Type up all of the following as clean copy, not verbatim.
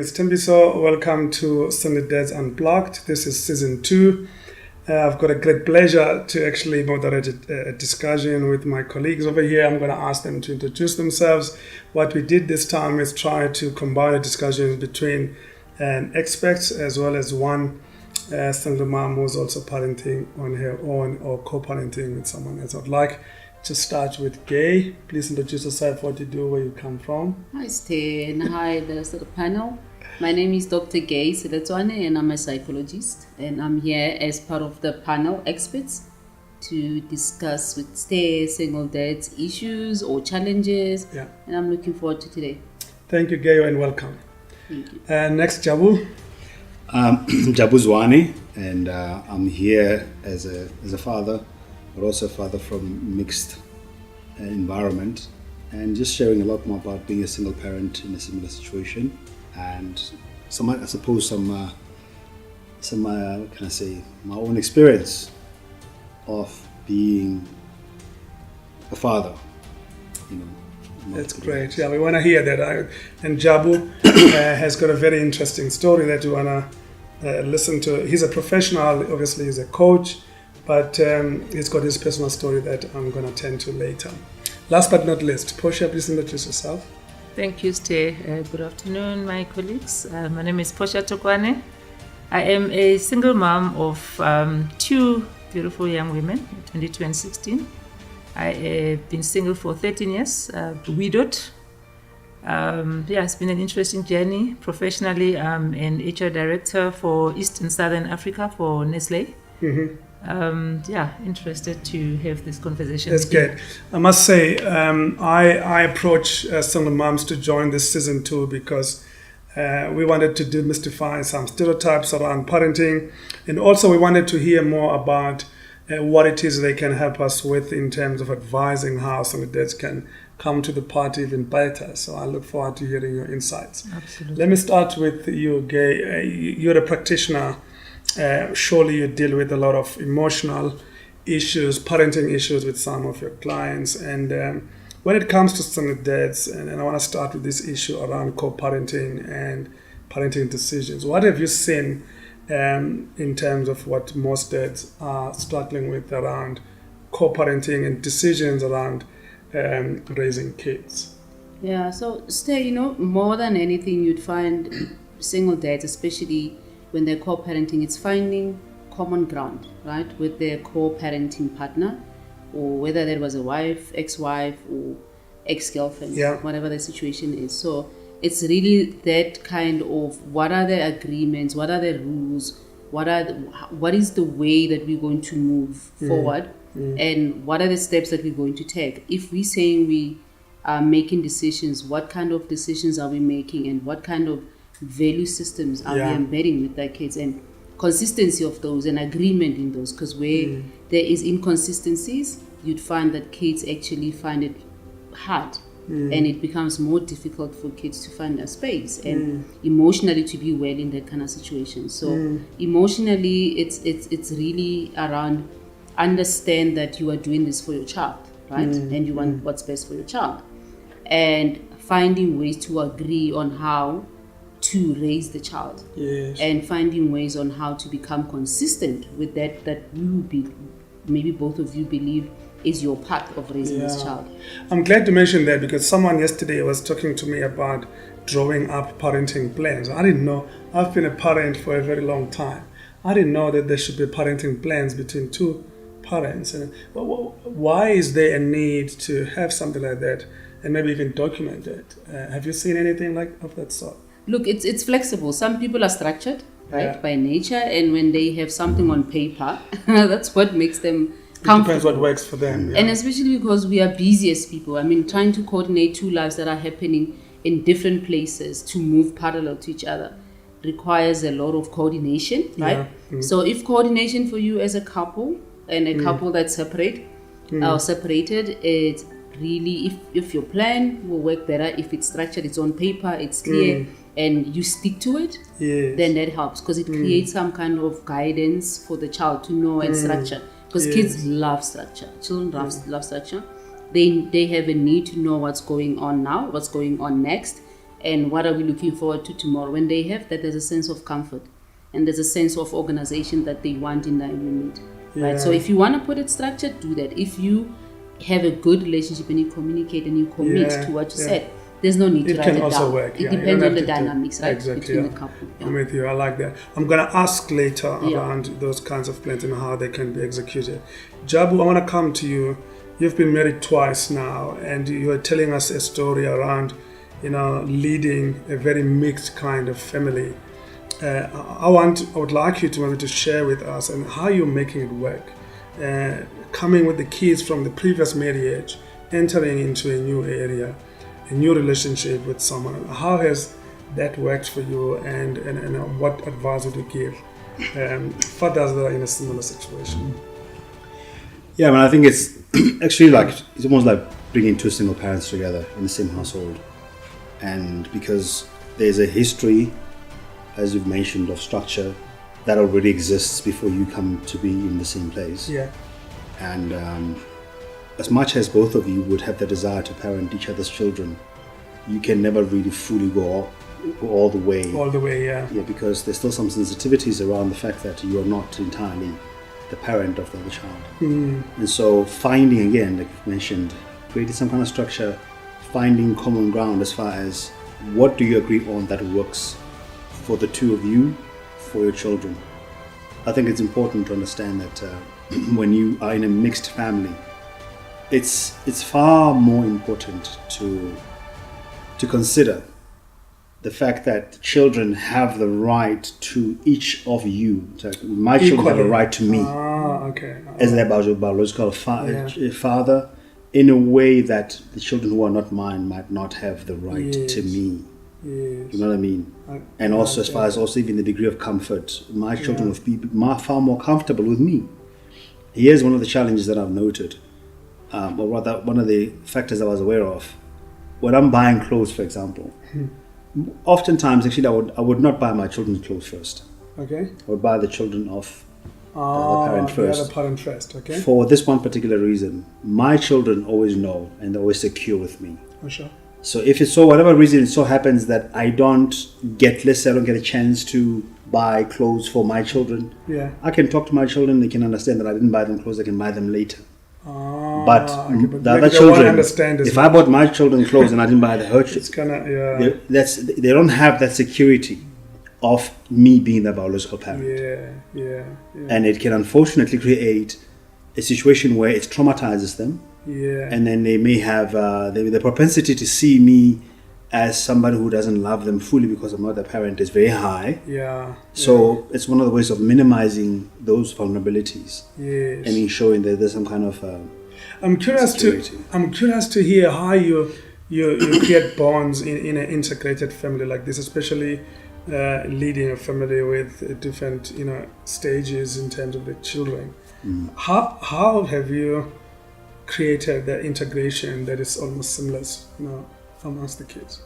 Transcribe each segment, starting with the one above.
is Tembiso. Welcome to Sunday Dads Unplugged. This is season 2. I've got a great pleasure to actually moderate a discussion with my colleagues over here. I'm going to ask them to introduce themselves. What we did this time is try to combine a discussion between experts as well as one single mom who's also parenting on her own or co-parenting with someone else. I'd like to start with Gay. Please introduce yourself, what you do, where you come from. Hi Stan, hi the rest of the panel. My name is Dr. Gay Seletswane and I'm a psychologist, and I'm here as part of the panel experts to discuss with single dads issues or challenges, and I'm looking forward to today. Thank you, Gay, and welcome. Thank you. Next, Zabu. Zabu Zwane, and I'm here as a father, but also a father from mixed environment, and just sharing a lot more about being a single parent in a similar situation, and some what can I say, my own experience of being a father. That's great. Yeah, we want to hear that. And Zabu has got a very interesting story that we want to listen to. He's a professional, obviously he's a coach, but he's got his personal story that I'm going to attend to later. Last but not least, Portia, please introduce yourself. Thank you, Ste. Good afternoon, my colleagues. My name is Portia Thokoane. I am a single mom of 2 beautiful young women, 22 and 16. I have been single for 13 years, widowed. It's been an interesting journey. Professionally, I'm an HR director for East and Southern Africa for Nestle. Mm-hmm. Interested to have this conversation. That's good. I must say, I approach single moms to join this season 2 because we wanted to demystify some stereotypes around parenting, and also we wanted to hear more about what it is they can help us with in terms of advising how single dads can come to the party even better. So I look forward to hearing your insights. Absolutely. Let me start with you, Gay. You're a practitioner. Surely you deal with a lot of emotional issues, parenting issues with some of your clients. And when it comes to single dads, and I want to start with this issue around co-parenting and parenting decisions, what have you seen in terms of what most dads are struggling with around co-parenting and decisions around raising kids? Yeah, so more than anything, you'd find single dads, especially when they're co-parenting, it's finding common ground, right, with their co-parenting partner, or whether there was a wife, ex-wife, or ex-girlfriend, whatever the situation is. So it's really that kind of what are the agreements, what are the rules, what is the way that we're going to move forward, and what are the steps that we're going to take. If we're saying we are making decisions, what kind of decisions are we making, and what kind of value systems are we embedding with our kids, and consistency of those and agreement in those, because where there is inconsistencies, you'd find that kids actually find it hard, and it becomes more difficult for kids to find a space and emotionally to be well in that kind of situation. So emotionally, it's really around understand that you are doing this for your child, right, and you want what's best for your child, and finding ways to agree on how to raise the child, and finding ways on how to become consistent with that maybe both of you believe is your path of raising this child. I'm glad to mention that, because someone yesterday was talking to me about drawing up parenting plans. I didn't know. I've been a parent for a very long time. I didn't know that there should be parenting plans between 2 parents. And why is there a need to have something like that, and maybe even document it? Have you seen anything of that sort? Look, it's flexible. Some people are structured, right, by nature, and when they have something on paper, that's what makes them comfortable. It depends what works for them. And especially because we are busy as people. I mean, trying to coordinate 2 lives that are happening in different places to move parallel to each other requires a lot of coordination, right? So if coordination for you as a couple and a couple that's separated, it's really, if your plan will work better, if it's structured, it's on paper, it's clear, and you stick to it, then that helps, because it creates some kind of guidance for the child to know and structure. Because kids love structure. Children love structure. They have a need to know what's going on now, what's going on next, and what are we looking forward to tomorrow. When they have that, there's a sense of comfort and there's a sense of organization that they want in their unit. Right? So if you want to put it structured, do that. If you have a good relationship and you communicate and you commit to what you said, there's no need to write it down. It can also work. It depends on the dynamics, right? Between the couple. I'm with you. I like that. I'm going to ask later around those kinds of plans and how they can be executed. Zabu, I want to come to you. You've been married twice now, and you are telling us a story around, leading a very mixed kind of family. I would like you to share with us and how you're making it work. Coming with the kids from the previous marriage, entering into a new area, a new relationship with someone. How has that worked for you, and what advice would you give fathers that are in a similar situation? Yeah, I think it's actually it's almost like bringing two single parents together in the same household. And because there's a history, as you've mentioned, of structure that already exists before you come to be in the same place. Yeah. And as much as both of you would have the desire to parent each other's children, you can never really fully go all the way. All the way, yeah. Yeah, because there's still some sensitivities around the fact that you are not entirely the parent of the other child. And so finding, again, like you've mentioned, creating some kind of structure, finding common ground as far as what do you agree on that works for the two of you, for your children. I think it's important to understand that when you are in a mixed family, it's far more important to consider the fact that children have the right to each of you. My children have a right to me as their biological father, in a way that the children who are not mine might not have the right to me. You know what I mean? And also, as far as also even the degree of comfort, my children will be far more comfortable with me. Here's one of the challenges that I've noted, or rather one of the factors I was aware of. When I'm buying clothes, for example, oftentimes actually I would not buy my children's clothes first. Okay. I would buy the children of the other parent first. The other parent first, okay. For this one particular reason, my children always know and they're always secure with me. For sure. So if it's so, whatever reason it so happens that I don't get a chance to buy clothes for my children, I can talk to my children, they can understand that I didn't buy them clothes, I can buy them later. But the other children, if I bought my children clothes and I didn't buy her children, they don't have that security of me being the biological parent. And it can unfortunately create a situation where it traumatizes them. And then they may have the propensity to see me as somebody who doesn't love them fully because I'm not their parent is very high. So it's one of the ways of minimizing those vulnerabilities and ensuring that there's some kind of I'm curious to hear how you create bonds in an integrated family like this, especially leading a family with different stages in terms of the children. How have you created the integration that is almost seamless, amongst the kids?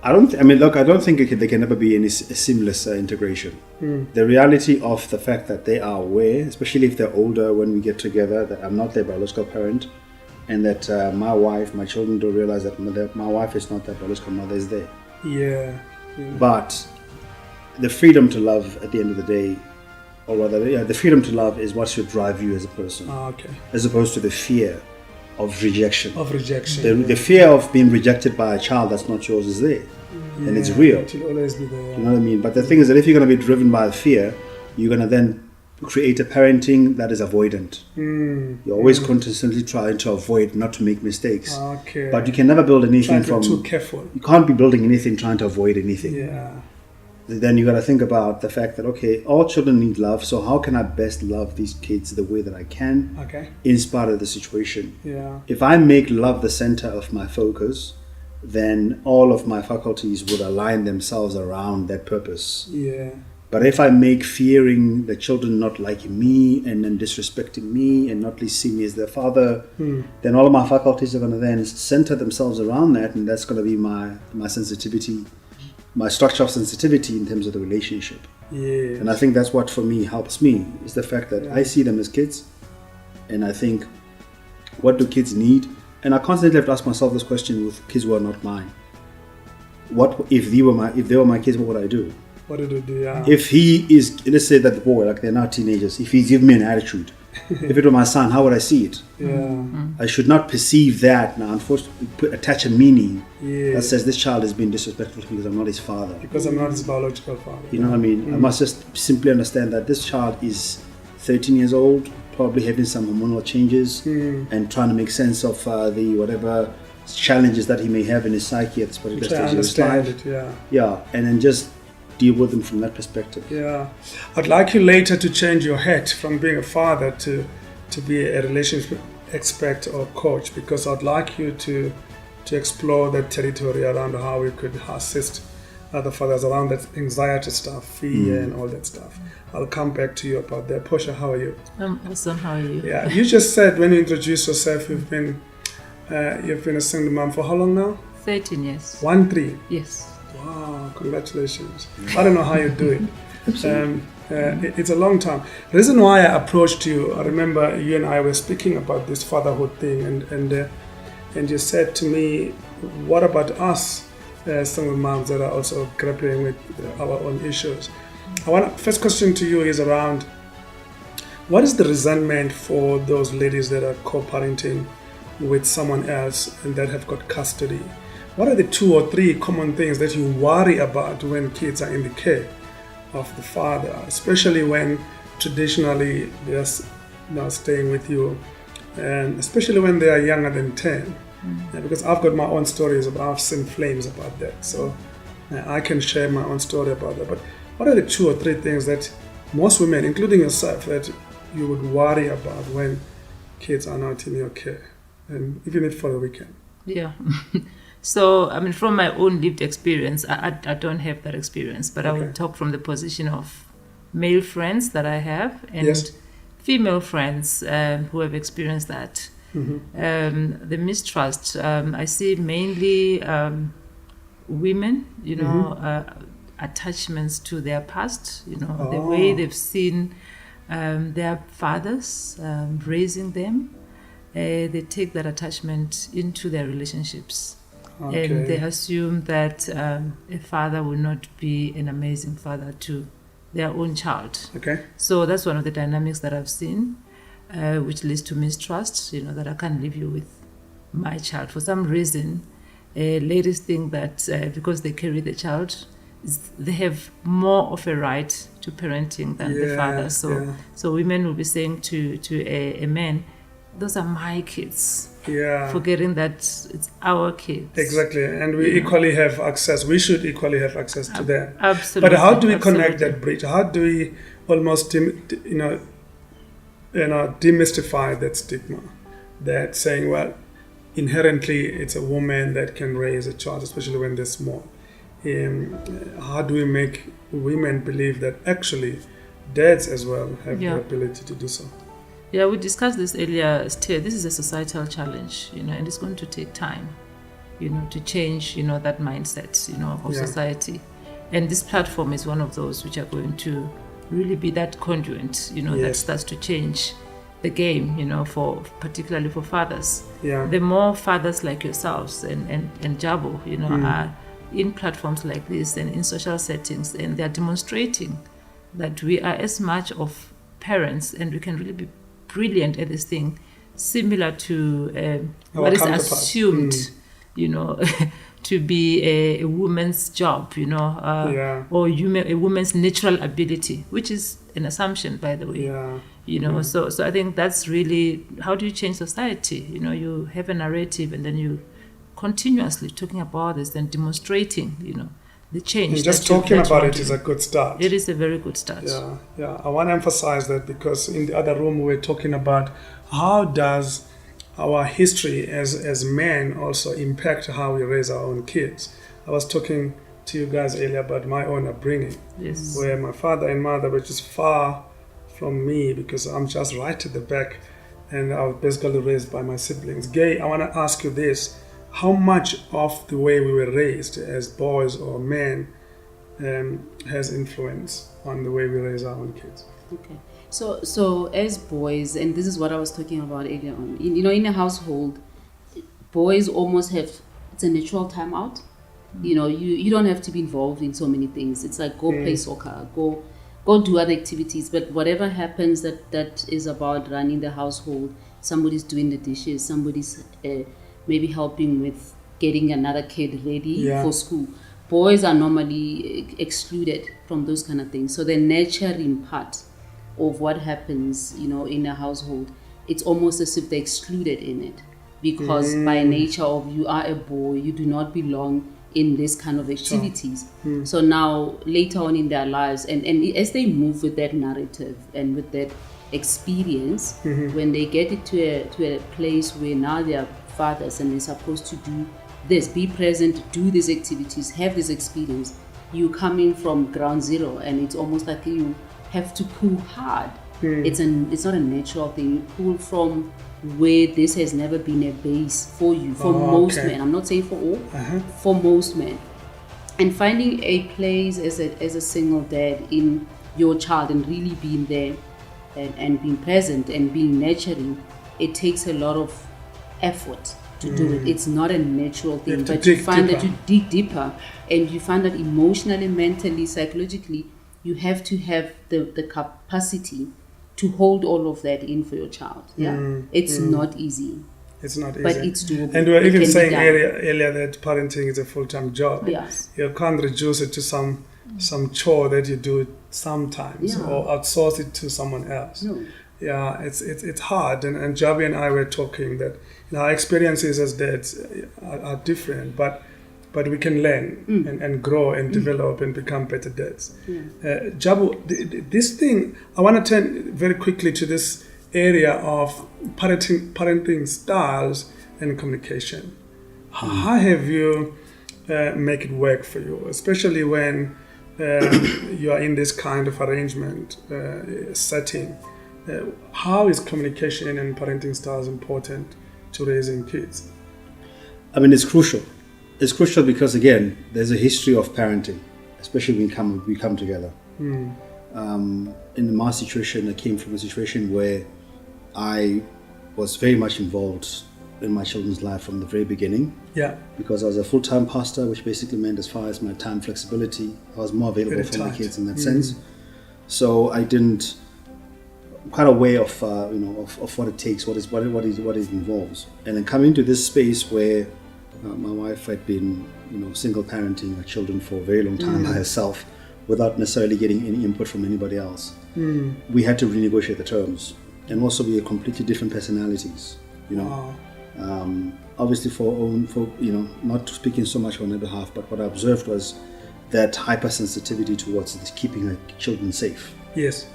I don't think there can ever be any seamless integration. The reality of the fact that they are aware, especially if they're older, when we get together, that I'm not their biological parent, and that my children don't realize that my wife is not their biological mother, is there. But the freedom to love at the end of the day, or rather, the freedom to love is what should drive you as a person, as opposed to the fear of rejection. The fear of being rejected by a child that's not yours is there, and it's real. It will always be there. You know what I mean? But the thing is that if you're going to be driven by fear, you're going to then create a parenting that is avoidant. You're always consistently trying to avoid, not to make mistakes. But you can never build anything from. Too careful. You can't be building anything trying to avoid anything. Then you got to think about the fact that, okay, all children need love, so how can I best love these kids the way that I can in spite of the situation? If I make love the center of my focus, then all of my faculties would align themselves around that purpose. But if I make fearing the children not liking me and then disrespecting me and not least seeing me as their father, then all of my faculties are going to then center themselves around that, and that's going to be my sensitivity, my structure of sensitivity in terms of the relationship. And I think that's what for me helps me, is the fact that I see them as kids, and I think, what do kids need? And I constantly have to ask myself this question with kids who are not mine. what if they were my kids? What would I do? What did you do? Yeah. If he is, let's say that the boy, like they're now teenagers, if he's giving me an attitude, if it were my son, how would I see it? Yeah. I should not perceive that now. Unfortunately, attach a meaning Yeah. that says this child has been disrespectful to me because I'm not his father. Because I'm not his biological father. You know what I mean? I must just simply understand that this child is 13 years old, probably having some hormonal changes, and trying to make sense of the whatever challenges that he may have in his psyche at this particular Which I stage of his understand life. it, yeah. Yeah, and then just deal with them from that perspective. Yeah. I'd like you later to change your hat from being a father to be a relationship expert or coach, because I'd like you to explore that territory around how we could assist other fathers around that anxiety stuff, fear and all that stuff. I'll come back to you about that. Portia, how are you? I'm awesome. How are you? Yeah, you just said when you introduced yourself, you've been a single mom for how long now? 13 years. 13. Yes. Wow, congratulations. I don't know how you do it. It's a long time. The reason why I approached you, I remember you and I were speaking about this fatherhood thing, and you said to me, what about us single moms that are also grappling with our own issues? First question to you is around, what is the resentment for those ladies that are co-parenting with someone else and that have got custody? What are the 2 or 3 common things that you worry about when kids are in the care of the father, especially when traditionally they're staying with you, and especially when they are younger than 10? Yeah, because I've got my own stories I've seen flames about that, so I can share my own story about that. But what are the 2 or 3 things that most women, including yourself, that you would worry about when kids are not in your care, and even if for the weekend? Yeah. So, I mean, from my own lived experience, I don't have that experience, but Okay. I will talk from the position of male friends that I have and Yes. female friends who have experienced that. The mistrust, I see mainly women, attachments to their past, the way they've seen their fathers raising them. They take that attachment into their relationships. Okay. And they assume that a father will not be an amazing father to their own child. Okay. So that's one of the dynamics that I've seen, which leads to mistrust, that I can't leave you with my child. For some reason, ladies think that because they carry the child, they have more of a right to parenting than the father. So women will be saying to a man, those are my kids. Yeah. Forgetting that it's our kids. Exactly, and we equally have access. We should equally have access to them. Absolutely. But how do we connect that bridge? How do we almost, demystify that stigma? That saying, well, inherently it's a woman that can raise a child, especially when they're small. How do we make women believe that actually dads as well have the ability to do so? Yeah, we discussed this earlier. Still, this is a societal challenge, and it's going to take time, to change, that mindset, of society. And this platform is one of those which are going to really be that conduit, that starts to change the game, particularly for fathers. Yeah. The more fathers like yourselves and Jabu, are in platforms like this and in social settings, and they're demonstrating that we are as much of parents and we can really be brilliant at this thing, similar to what is assumed, to be a woman's job, or a woman's natural ability, which is an assumption, by the way. So I think that's really, how do you change society? You have a narrative and then you continuously talking about this and demonstrating, the change. And just talking about it is a good start. It is a very good start. Yeah. I want to emphasize that, because in the other room we were talking about how does our history as men also impact how we raise our own kids. I was talking to you guys earlier about my own upbringing, where my father and mother were just far from me because I'm just right at the back, and I was basically raised by my siblings. Gay, I want to ask you this. How much of the way we were raised as boys or men has influence on the way we raise our own kids? Okay. So as boys, and this is what I was talking about earlier on, in a household, boys almost have, it's a natural time out. You know, you don't have to be involved in so many things. It's like go play soccer, go do other activities. But whatever happens that is about running the household, somebody's doing the dishes, somebody's maybe helping with getting another kid ready for school. Boys are normally excluded from those kind of things. So the nurturing part of what happens, you know, in a household, it's almost as if they're excluded in it. Because by nature of you are a boy, you do not belong in this kind of activities. So now later on in their lives, and as they move with that narrative and with that experience, when they get it to a place where now they are fathers and they're supposed to do this, be present, do these activities, have this experience, you coming from ground zero, and it's almost like you have to pull hard. It's not a natural thing. You pull from where this has never been a base for you, for most men. I'm not saying for all, for most men. And finding a place as a single dad in your child and really being there and being present and being nurturing, it takes a lot of effort to do it. It's not a natural thing, but you find that you dig deeper, and you find that emotionally, mentally, psychologically, you have to have the capacity to hold all of that in for your child. It's not easy. It's not easy. But it's doable. And we were even saying earlier that parenting is a full-time job. Yes. You can't reduce it to some chore that you do sometimes or outsource it to someone else. No. Yeah, it's hard. And Javi and I were talking that our experiences as dads are different, but we can learn and grow and develop and become better dads. Jabu, this thing, I want to turn very quickly to this area of parenting styles and communication. How have you make it work for you, especially when you are in this kind of arrangement setting? How is communication and parenting styles important to raising kids? I mean, it's crucial. It's crucial because, again, there's a history of parenting, especially when we come together. In my situation, I came from a situation where I was very much involved in my children's life from the very beginning. Yeah. Because I was a full-time pastor, which basically meant as far as my time flexibility, I was more available for my kids in that sense. So I didn't quite aware of of what it takes, what it involves, and then coming to this space where my wife had been single parenting her children for a very long time by herself, without necessarily getting any input from anybody else. We had to renegotiate the terms, and also we are completely different personalities. Obviously not speaking so much on her behalf, but what I observed was that hypersensitivity towards keeping her children safe. Yes.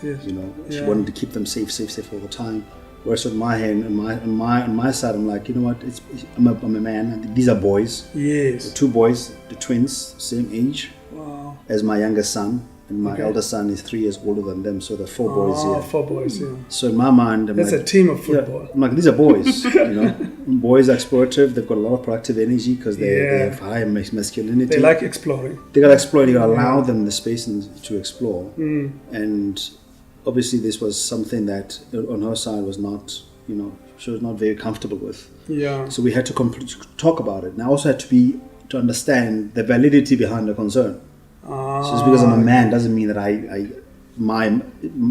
She wanted to keep them safe all the time. Whereas on my hand, on my side, I'm like, you know what? I'm a man. And these are boys. Yes. The two boys, the twins, same age as my youngest son, and my eldest son is 3 years older than them. So the 4 boys here. 4 boys. Yeah. So in my mind, that's a team of football. I'm like, these are boys. Boys are explorative. They've got a lot of productive energy because they have high masculinity. They like exploring. They got to explore. You got to allow them the space to explore. And obviously, this was something that on her side was not, she was not very comfortable with. Yeah. So we had to talk about it. And I also had to understand the validity behind the concern. So just because I'm a man doesn't mean that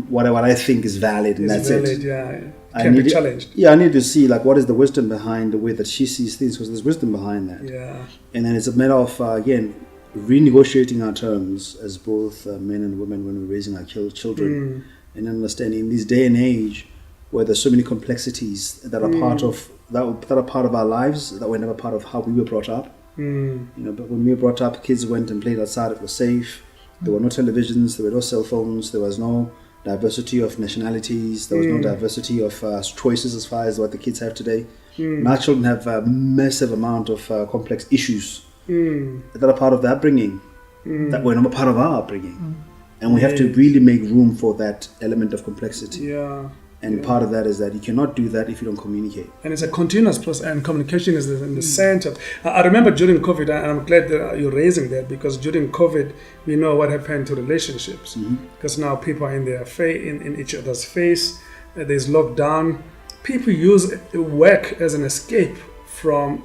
what I think is valid and that's valid, it. Yeah. Can be challenged. I need to see what is the wisdom behind the way that she sees things, because there's wisdom behind that. Yeah. And then it's a matter of again renegotiating our terms as both men and women when we're raising our children, and understanding in this day and age where there's so many complexities that are part of that are part of our lives that were never part of how we were brought up. But when we were brought up, kids went and played outside. It was safe. There were no televisions. There were no cell phones. There was no diversity of nationalities. There was no diversity of choices as far as what the kids have today. Now children have a massive amount of complex issues that are part of their upbringing that were not part of our upbringing. And we have to really make room for that element of complexity. Yeah. And part of that is that you cannot do that if you don't communicate. And it's a continuous process, and communication is in the center. I remember during COVID, and I'm glad that you're raising that, because during COVID, we know what happened to relationships. Because now people are in their in each other's face. There's lockdown. People use work as an escape from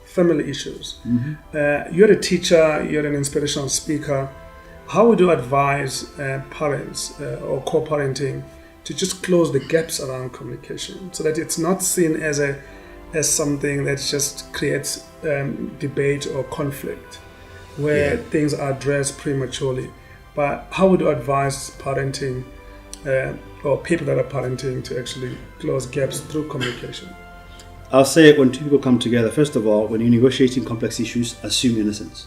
family issues. You're a teacher, you're an inspirational speaker. How would you advise parents or co-parenting to just close the gaps around communication so that it's not seen as something that just creates debate or conflict where things are addressed prematurely? But how would you advise parenting or people that are parenting to actually close gaps through communication? I'll say when two people come together, first of all, when you're negotiating complex issues, assume innocence.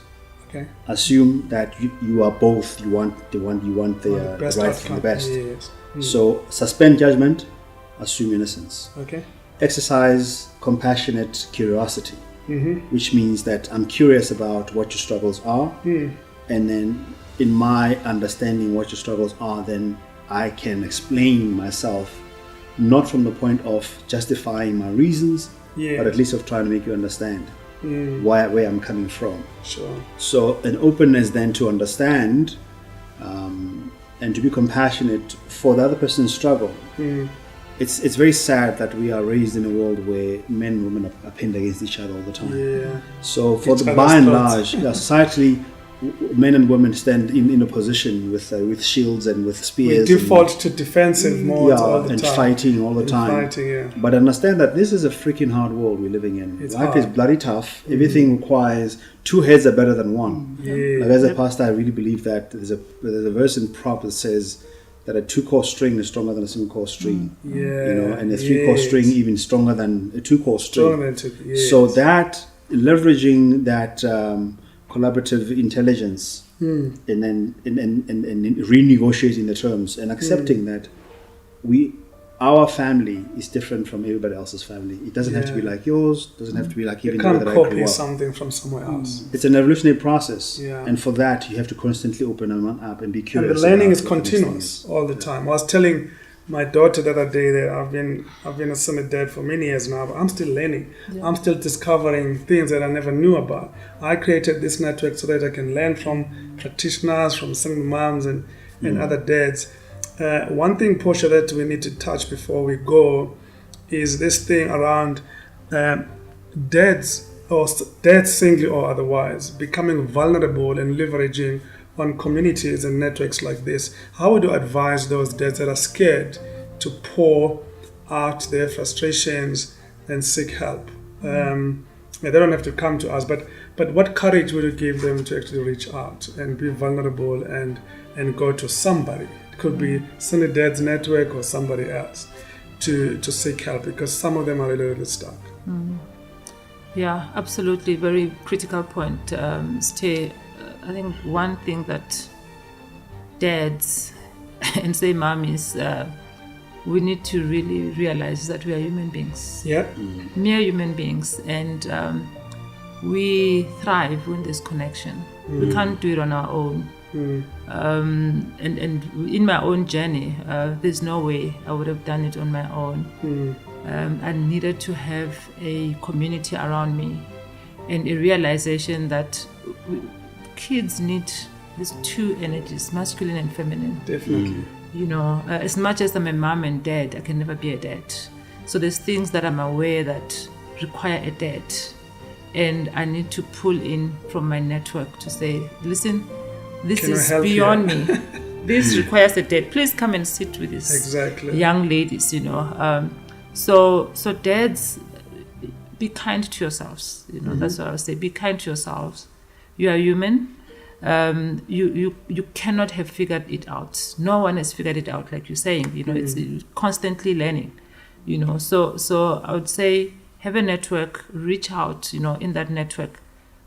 Okay. Assume that you are both. You want the best right outcome. from the best. Yes. So suspend judgment, assume innocence. Okay. Exercise compassionate curiosity, which means that I'm curious about what your struggles are, and then in my understanding what your struggles are, then I can explain myself, not from the point of justifying my reasons, but at least of trying to make you understand where I'm coming from. Sure. So an openness then to understand and to be compassionate for the other person's struggle. It's very sad that we are raised in a world where men and women are pinned against each other all the time. Yeah. So for the by and large, societally, men and women stand in a position with shields and with spears. We default to defensive modes all the and time. fighting all the time. But understand that this is a freaking hard world we're living in. Life is bloody tough. Everything requires two heads are better than one. Like as a pastor, I really believe that there's a verse in Proverbs that says that a 2-chord string is stronger than a single chord string. And a 3-chord string even stronger than a 2-chord string. So that leveraging that collaborative intelligence and then and renegotiating the terms and accepting that our family is different from everybody else's family. It doesn't have to be like yours, doesn't have to be like even the way that I grew up. You can't copy something from somewhere else. It's an evolutionary process, and for that you have to constantly open them up and be curious. And the learning is continuous all the time. I was telling my daughter the other day that I've been a Sunday dad for many years now, but I'm still learning. I'm still discovering things that I never knew about. I created this network so that I can learn from practitioners, from single moms and other dads. One thing, Portia, that we need to touch before we go is this thing around dads singly or otherwise, becoming vulnerable and leveraging on communities and networks like this. How would you advise those dads that are scared to pour out their frustrations and seek help? They don't have to come to us, but what courage would you give them to actually reach out and be vulnerable and go to somebody? It could be Sunday Dad's network or somebody else to seek help, because some of them are really stuck. Yeah, absolutely. Very critical point. I think one thing that dads and say mommies, we need to really realize that we are human beings. Yeah. Mere human beings. And we thrive when there's connection. We can't do it on our own. And in my own journey, there's no way I would have done it on my own. I needed to have a community around me and a realization that kids need these two energies, masculine and feminine. Definitely. As much as I'm a mom and dad, I can never be a dad. So there's things that I'm aware that require a dad. And I need to pull in from my network to say, listen, this is beyond me. This requires a dad. Please come and sit with these young ladies, So dads, be kind to yourselves. That's what I would say. Be kind to yourselves. You are human. You cannot have figured it out. No one has figured it out, like you're saying. It's constantly learning. So I would say have a network. Reach out. In that network,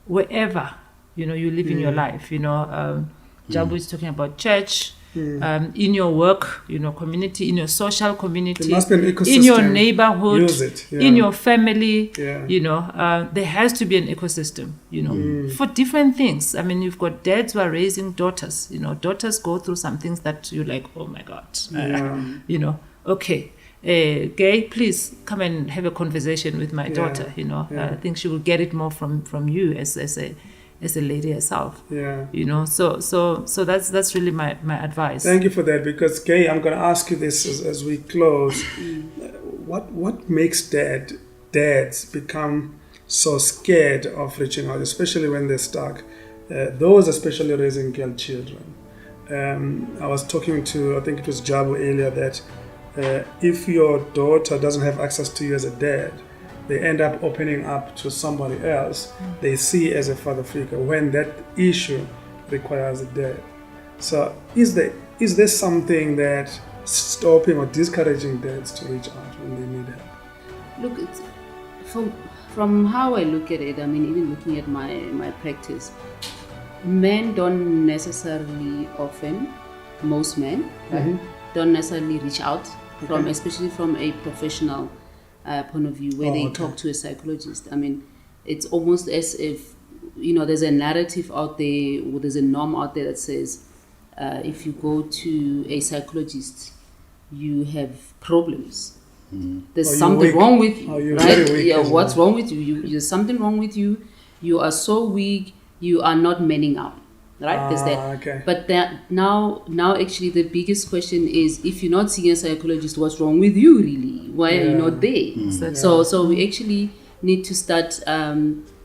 wherever you live in your life. Zabu is talking about church. In your work, community, in your social community, there must be an ecosystem. In your neighborhood, Use it, in your family, there has to be an ecosystem, for different things. I mean, you've got dads who are raising daughters, daughters go through some things that you're like, oh my God, okay, Gay, please come and have a conversation with my daughter, I think she will get it more from you as a lady herself. So that's really my advice. Thank you for that, because Gay, I'm going to ask you this as we close. What makes dads become so scared of reaching out, especially when they're stuck. Those especially raising girl children. I was talking to, I think it was Zabu earlier, that if your daughter doesn't have access to you as a dad, they end up opening up to somebody else they see as a father figure when that issue requires a dad. So is there something that stopping or discouraging dads to reach out when they need help? Look, it's, from how I look at it, I mean, even looking at my practice, men don't necessarily often, most men, right, don't necessarily reach out from, especially from a professional point of view, where they talk to a psychologist. I mean, it's almost as if, there's a narrative out there, or there's a norm out there that says, if you go to a psychologist, you have problems. There's something wrong with you, right? Yeah, what's wrong with you? There's something wrong with you. You are so weak. You are not manning up, right? There's that. Okay. But that now, actually, the biggest question is: if you're not seeing a psychologist, what's wrong with you, really? Why are you not there? So we actually need to start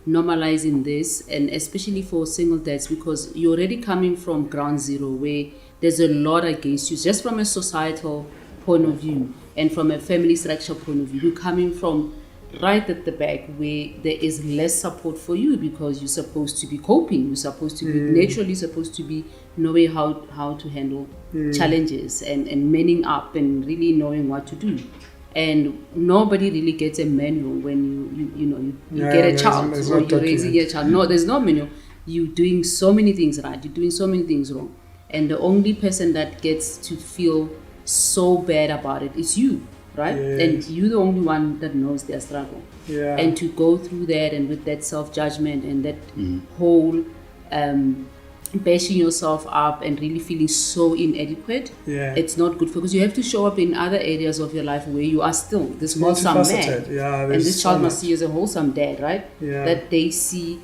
normalizing this, and especially for single dads, because you're already coming from ground zero, where there's a lot against you, just from a societal point of view and from a family structure point of view. You're coming from right at the back, where there is less support for you, because you're supposed to be coping, you're supposed to be naturally supposed to be knowing how to handle challenges and manning up and really knowing what to do. And nobody really gets a manual when you get a child, or you're raising a child. No, there's no manual. You're doing so many things right, you're doing so many things wrong, and the only person that gets to feel so bad about it is you, right? Yes. And you're the only one that knows their struggle. Yeah. And to go through that, and with that self-judgment and that whole bashing yourself up and really feeling so inadequate, it's not good, because you have to show up in other areas of your life where you are still this wholesome man. And this child must see you as a wholesome dad, right? That they see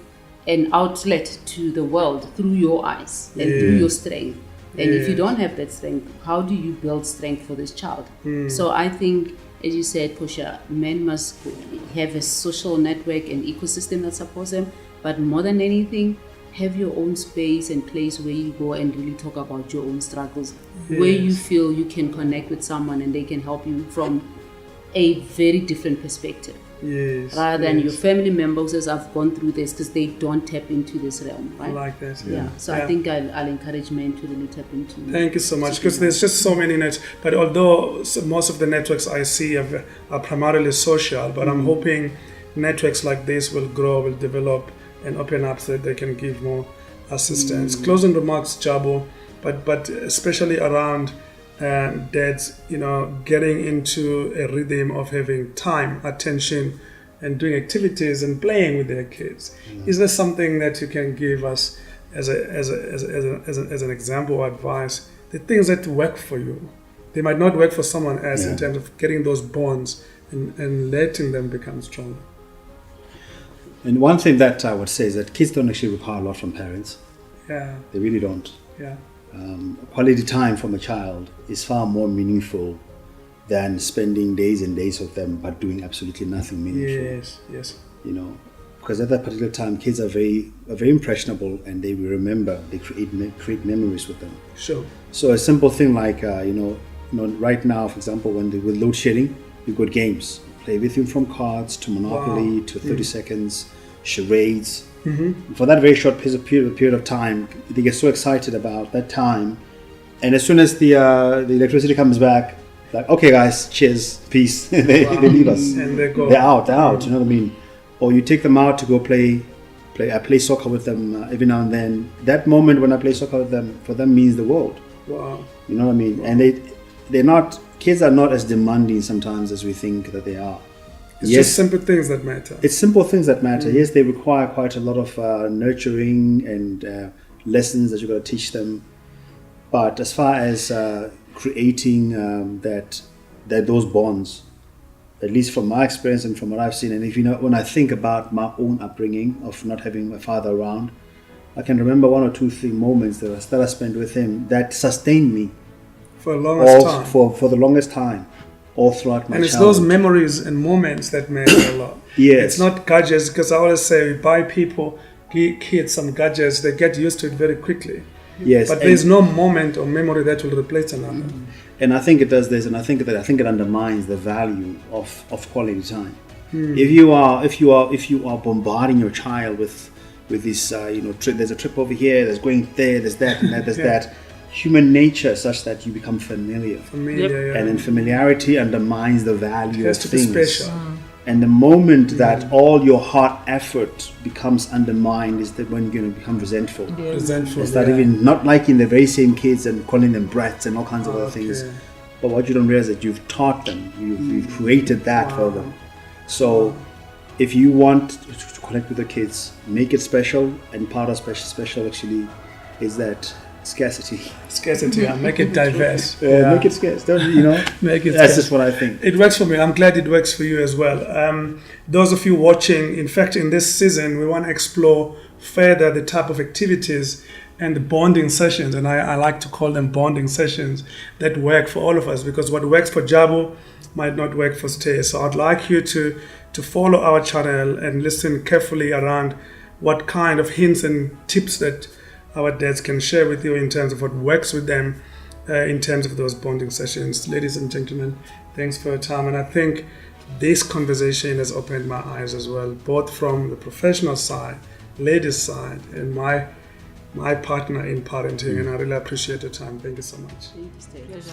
an outlet to the world through your eyes and through your strength. And if you don't have that strength, how do you build strength for this child? So I think, as you said, Portia, men must have a social network and ecosystem that supports them. But more than anything, have your own space and place where you go and really talk about your own struggles, where you feel you can connect with someone and they can help you from a very different perspective. Rather than your family members says, I've gone through this, because they don't tap into this realm, right? Like that, So I think I'll encourage men to really tap into. Thank you so much, because there's just so many nets. But although most of the networks I see are primarily social, but I'm hoping networks like this will grow, will develop, and open up so that they can give more assistance. Closing remarks, Zabu, but especially around dads, getting into a rhythm of having time, attention, and doing activities and playing with their kids. Is there something that you can give us as an example or advice? The things that work for you, they might not work for someone else in terms of getting those bonds and letting them become stronger. And one thing that I would say is that kids don't actually require a lot from parents. Yeah. They really don't. Yeah. Quality time from a child is far more meaningful than spending days and days with them but doing absolutely nothing meaningful. Yes. Because at that particular time, kids are very impressionable, and they will remember. They create memories with them. Sure. So a simple thing like right now, for example, with load shedding, you've got games. Play with you, from cards to Monopoly to 30 seconds, charades. For that very short period of time, they get so excited about that time, and as soon as the electricity comes back, like, okay guys, cheers, peace, they leave us, and they go. They're out. You know what I mean? Or you take them out to go play. I play soccer with them every now and then. That moment when I play soccer with them, for them means the world. Wow. You know what I mean? Wow. And they're not. Kids are not as demanding sometimes as we think that they are. It's just simple things that matter. It's simple things that matter. Yes, they require quite a lot of nurturing and lessons that you've got to teach them. But as far as creating those bonds, at least from my experience and from what I've seen, and when I think about my own upbringing of not having my father around, I can remember 1 or 2, 3 moments that I spent with him that sustained me for the longest time. For the longest time. all throughout my And it's childhood. those memories and moments that matter a lot. Yes. It's not gadgets, because I always say, we buy people, kids some gadgets, they get used to it very quickly. Yes, But there's no moment or memory that will replace another. and I think it does this, and I think it undermines the value of quality time. If you are bombarding your child with this, there's a trip over here, there's going there, there's that, and there's that. Human nature is such that you become familiar, and then familiarity undermines the value It has of to be things. special. And the moment that all your hard effort becomes undermined is that when you're going to become resentful. Resentful. And start even not liking the very same kids and calling them brats and all kinds of other things. Okay. But what you don't realize is that you've taught them, you've created that for them. So if you want to connect with the kids, make it special. And part of special actually is that scarcity. Scarcity, make it diverse. Make it scarce. Don't Make it That's scarce. just what I think. It works for me. I'm glad it works for you as well. Those of you watching, in fact, in this season, we want to explore further the type of activities and the bonding sessions, and I like to call them bonding sessions, that work for all of us, because what works for Jabu might not work for Stay. So I'd like you to follow our channel and listen carefully around what kind of hints and tips that our dads can share with you in terms of what works with them in terms of those bonding sessions. Ladies and gentlemen, thanks for your time. And I think this conversation has opened my eyes as well, both from the professional side, ladies' side, and my partner in parenting. And I really appreciate your time. Thank you so much. Thank you, Steve. Pleasure.